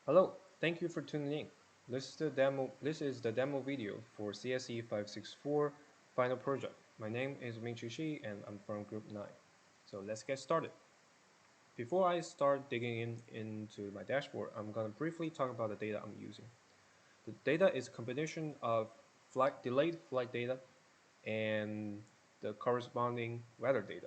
Hello, thank you for tuning in. This is the demo video for CSE564 final project. My name is Mingqi Shi and I'm from group 9. So let's get started. Before I start digging into my dashboard, I'm going to briefly talk about the data I'm using. The data is a combination of delayed flight data and the corresponding weather data.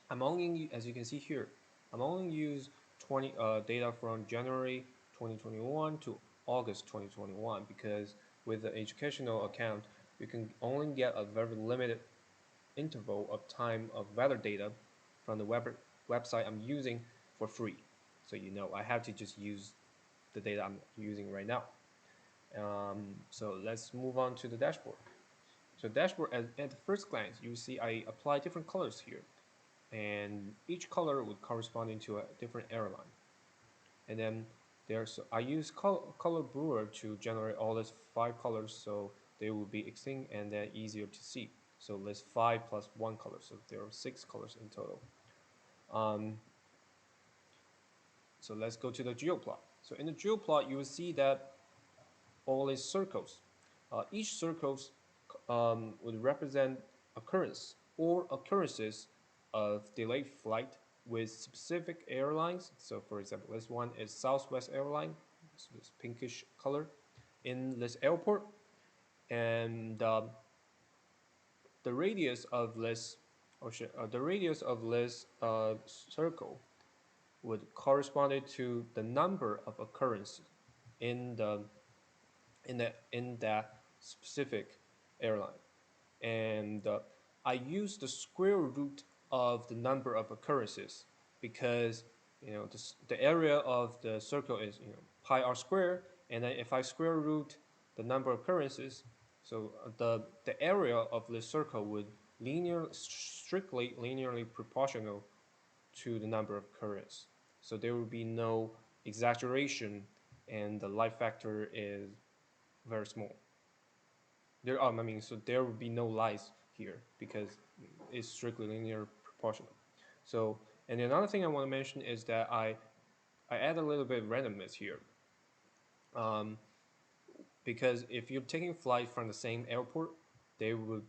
As you can see here, I'm only use 20 data from January 2021 to August 2021 because with the educational account, you can only get a very limited interval of time of weather data from the website I'm using for free. So I have to just use the data I'm using right now. So let's move on to the dashboard. So dashboard, at the first glance, you see I apply different colors here, and each color would correspond to a different airline. And then I use color brewer to generate all these 5 colors, so they will be extinct and then easier to see. So there's 5 plus 1 color, so there are 6 colors in total. So let's go to the geoplot. So in the geoplot, you will see that all these circles. Each circles would represent occurrence or occurrences of delayed flight with specific airlines. So for example, this one is Southwest Airline, so this pinkish color in this airport, and the radius of this circle would correspond to the number of occurrences in the in that specific airline. And I use the square root of the number of occurrences because the area of the circle is pi r squared, and then if I square root the number of occurrences, so the area of the circle would strictly linearly proportional to the number of occurrences. So there will be no exaggeration, and the light factor is very small. So there will be no lies here because it's strictly linear proportional. So, and another thing I want to mention is that I add a little bit of randomness here, because if you're taking flight from the same airport, they would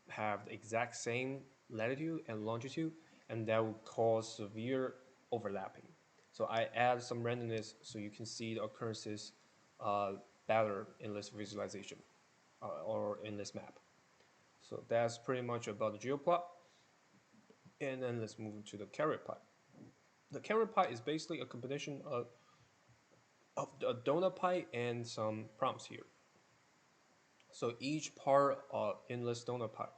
have the exact same latitude and longitude, and that would cause severe overlapping. So I add some randomness so you can see the occurrences better in this visualization or in this map. So that's pretty much about the geoplot. And then let's move to the carrier pie. The carrier pie is basically a combination of a donut pie and some prompts here. So each part in this donut plot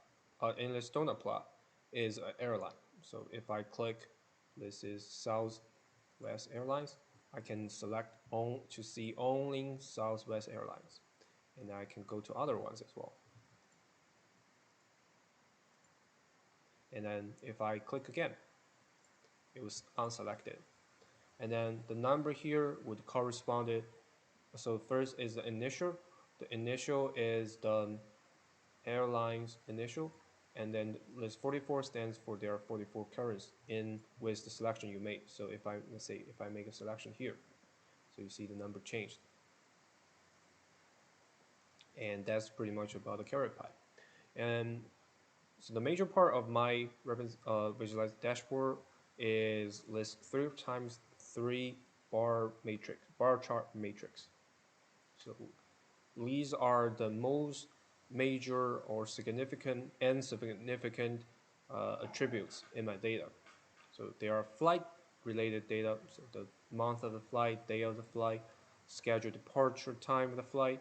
is an airline. So if I click, this is Southwest Airlines, I can select to see only Southwest Airlines, and I can go to other ones as well. And then if I click again, it was unselected. And then the number here would correspond it. So first is the initial. The initial is the airline's initial, and then this 44 stands for there are 44 currents in with the selection you made. So let's say if I make a selection here, so you see the number changed. And that's pretty much about the carrot pie. And so the major part of my visualized dashboard is this 3x3 bar chart matrix. So these are the most major or significant attributes in my data. So they are flight related data, so the month of the flight, day of the flight, scheduled departure time of the flight,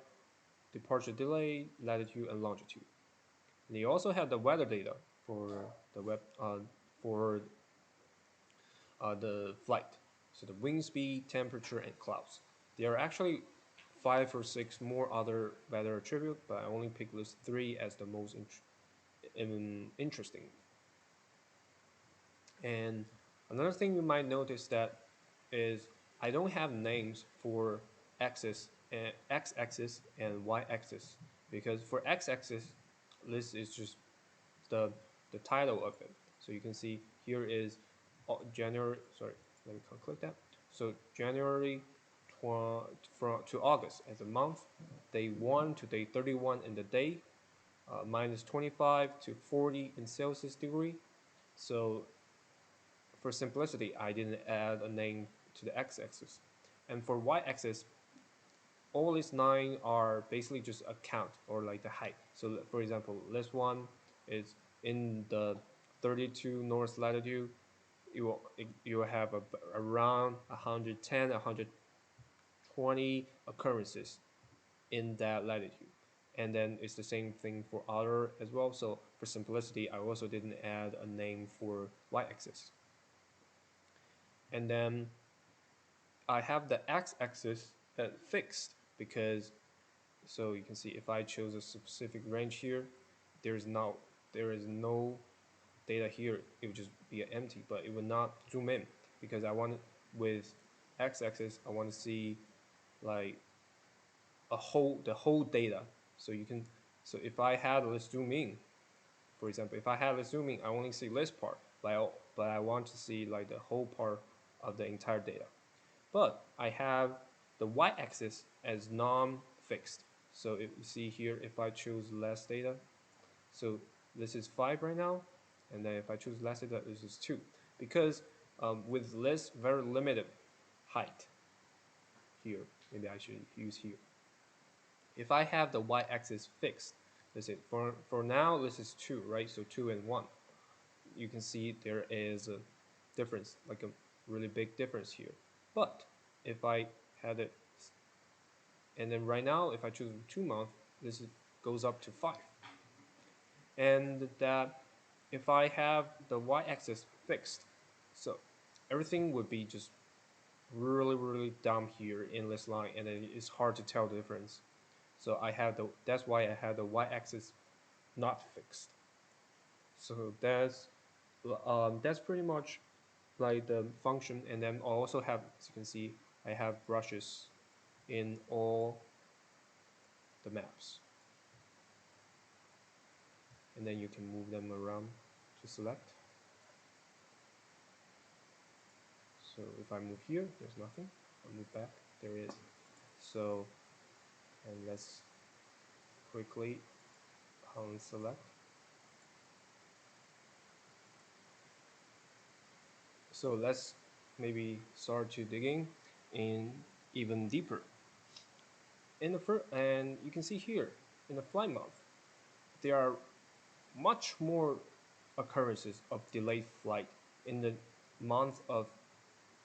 departure delay, latitude and longitude. And you also have the weather data for the flight. So the wind speed, temperature, and clouds. There are actually 5 or 6 more other weather attributes, but I only picked those 3 as the most interesting. And another thing you might notice that is I don't have names for x-axis and y-axis, because for x-axis, this is just the title of it. So you can see here is January. Sorry, let me click that. So January from to August as a month, day 1 to day 31 in the day, minus 25 to 40 in Celsius degree. So for simplicity, I didn't add a name to the x-axis. And for y-axis, all these 9 are basically just a count or like the height. So for example, this one is in the 32 north latitude. You will have around 110, 120 occurrences in that latitude. And then it's the same thing for other as well. So for simplicity, I also didn't add a name for y-axis. And then I have the x-axis fixed because, so you can see if I chose a specific range here, there is no data here. It would just be empty, but it would not zoom in because I want, with x-axis, I want to see like the whole data. So you can, so if I had let's zoom in, for example, if I had let's zoom in, I only see this part, but I want to see like the whole part of the entire data. But I have the y-axis as non-fixed. So if you see here, if I choose less data, so this is 5 right now, and then if I choose less data, this is 2. Because with this very limited height here, maybe I should use here. If I have the y-axis fixed, let's say for now this is 2, right? So 2 and 1. You can see there is a difference, like a really big difference here. But if I had it, and then right now if I choose 2 month, this goes up to 5. And that if I have the y-axis fixed, so everything would be just really dumb here in this line, and then it's hard to tell the difference. So that's why I had the y-axis not fixed. So that's pretty much like the function. And then I also have, as you can see, I have brushes in all the maps, and then you can move them around to select. So if I move here, there's nothing. I'll move back, there is. So, and let's quickly unselect. So let's maybe start to digging in even deeper. In the first, and you can see here in the flight month, there are much more occurrences of delayed flight in the month of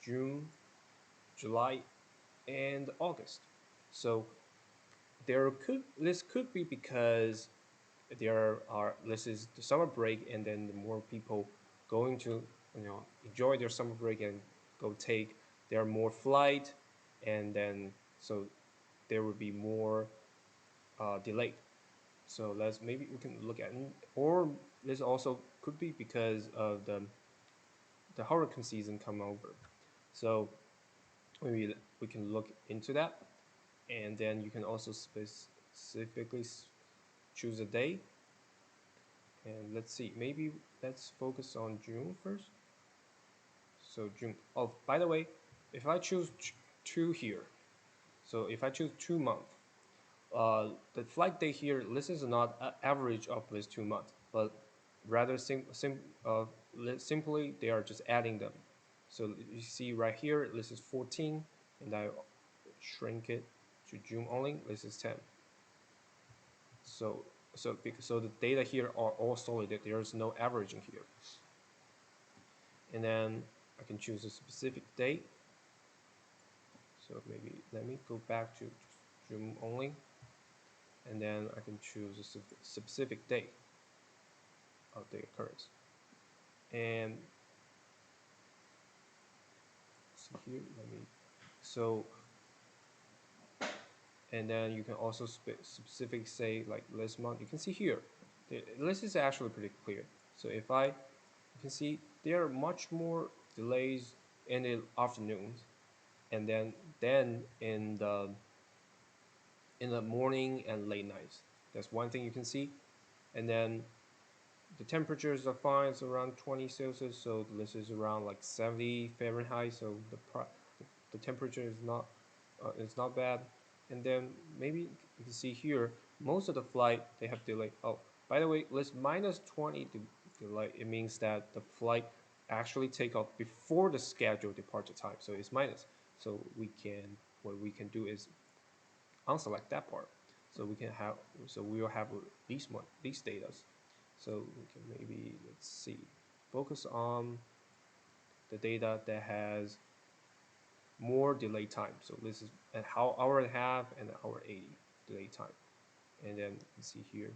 June, July, and August. So this could be because this is the summer break, and then the more people going to enjoy their summer break and go take there are more flight, and then so there will be more delayed. So maybe we can look at it. Or this also could be because of the hurricane season come over. So maybe we can look into that, and then you can also specifically choose a day. And let's see, maybe let's focus on June first. So June. Oh, by the way, if I choose 2 here, so if I choose 2 month, the flight day here, this is not average of these 2 months, but rather simply they are just adding them. So you see right here, this is 14, and I shrink it to June only. This is 10. So the data here are all solid. There is no averaging here. And then I can choose a specific date. So maybe let me go back to June only, and then I can choose a specific date of the occurrence. And see here, and then you can also specific say like this month. You can see here, this is actually pretty clear. So if you can see there are much more delays in the afternoons, and then in the morning and late nights. That's one thing you can see. And then the temperatures are fine. It's around 20 Celsius, so this is around like 70 Fahrenheit. So the temperature is not it's not bad. And then maybe you can see here, most of the flight they have delay. Oh, by the way, let's minus 20 delay. It means that the flight actually take off before the scheduled departure time. So it's minus. So what we can do is unselect that part. So we can have, so we will have these data. So we can maybe, let's see, focus on the data that has more delay time. So this is an hour and a half and an hour 80 delay time. And then you can see here,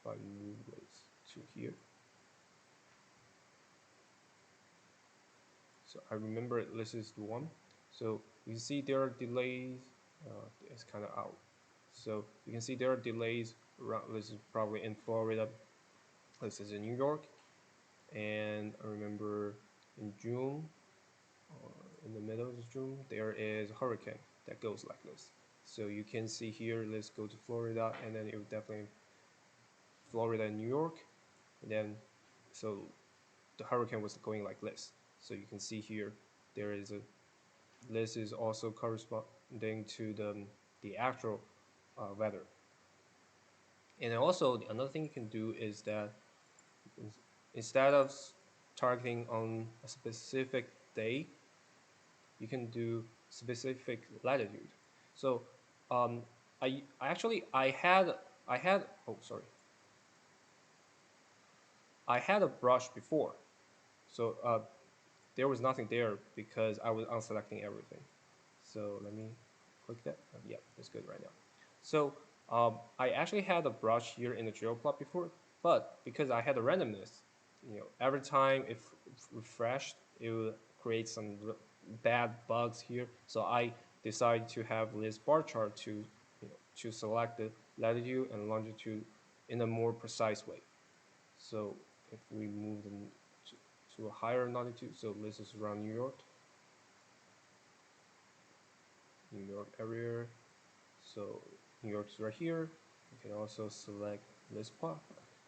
if I move this to here. So I remember this is the one. So you see there are delays. It's kind of out. So you can see there are delays around. This is probably in Florida. This is in New York. And I remember in June, or in the middle of June, there is a hurricane that goes like this. So you can see here, let's go to Florida, and then it would definitely Florida and New York. And then, so the hurricane was going like this. So you can see here, there is a, this is also corresponding to the actual weather. And also, another thing you can do is that instead of targeting on a specific day, you can do specific latitude. So I actually I had oh sorry I had a brush before, so there was nothing there because I was unselecting everything. So let me click that. Yeah, that's good right now. So I actually had a brush here in the GeoPlot before, but because I had a randomness, every time if refreshed, it will create some bad bugs here. So I decided to have this bar chart to select the latitude and longitude in a more precise way. So if we move them to a higher longitude, so this is around New York area. So New York is right here. You can also select this part.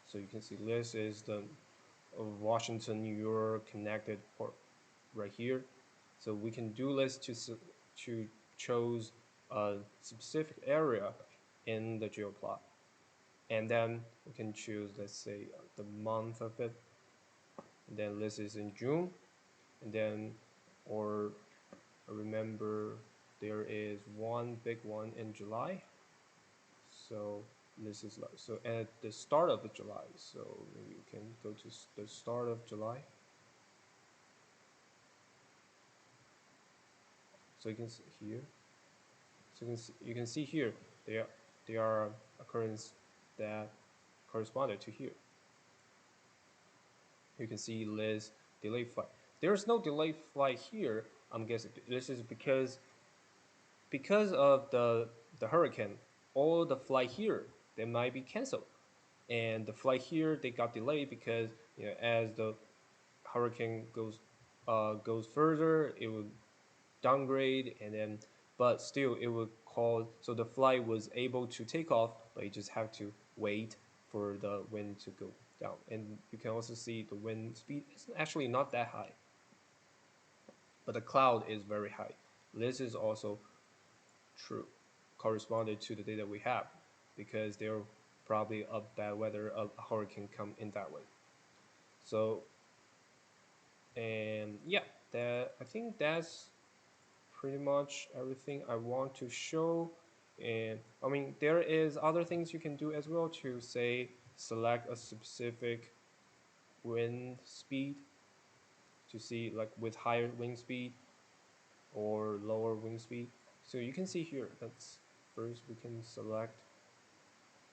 So you can see this is the Washington, New York connected port right here. So we can do this to choose a specific area in the geoplot. And then we can choose, let's say, the month of it. And then this is in June. And then, or remember, there is one big one in July. So this is so at the start of July. So maybe you can go to the start of July. So you can see here. So you can see here they are occurrence that corresponded to here. You can see this delay flight. There's no delay flight here. I'm guessing this is because of the hurricane. All the flight here they might be canceled, and the flight here they got delayed because as the hurricane goes further, it would downgrade, and then but still it would cause, so the flight was able to take off, but you just have to wait for the wind to go down. And you can also see the wind speed is actually not that high, but the cloud is very high. This is also true, corresponded to the data we have, because there probably a bad weather, a hurricane come in that way. So, and yeah, that I think that's pretty much everything I want to show. And I mean, there is other things you can do as well to say select a specific wind speed to see like with higher wind speed or lower wind speed. So you can see here, that's first we can select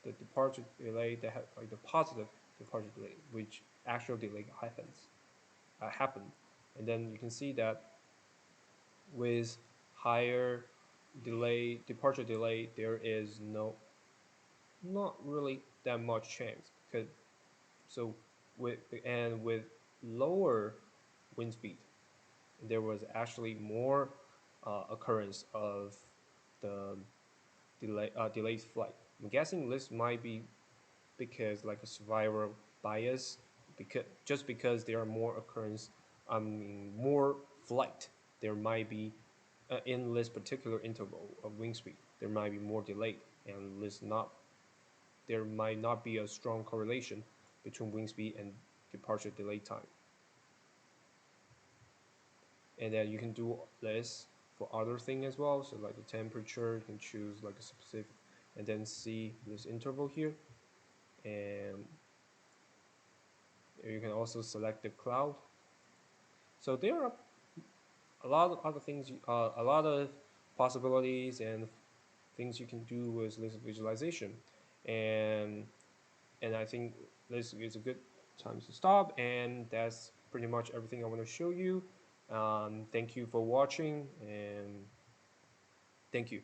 the departure delay that have like the positive departure delay, which actual delay happened. And then you can see that with higher departure delay, there is not really that much chance. So with lower wind speed, there was actually more occurrence of the delayed flight. I'm guessing this might be because like a survival bias, because there are more occurrence, I mean more flight, there might be in this particular interval of wing speed, there might be more delay, and there might not be a strong correlation between wing speed and departure delay time. And then you can do this for other thing as well. So like the temperature, you can choose like a specific, and then see this interval here, and you can also select the cloud. So there are a lot of other things, a lot of possibilities and things you can do with this visualization, and I think this is a good time to stop. And that's pretty much everything I want to show you. Thank you for watching, and thank you.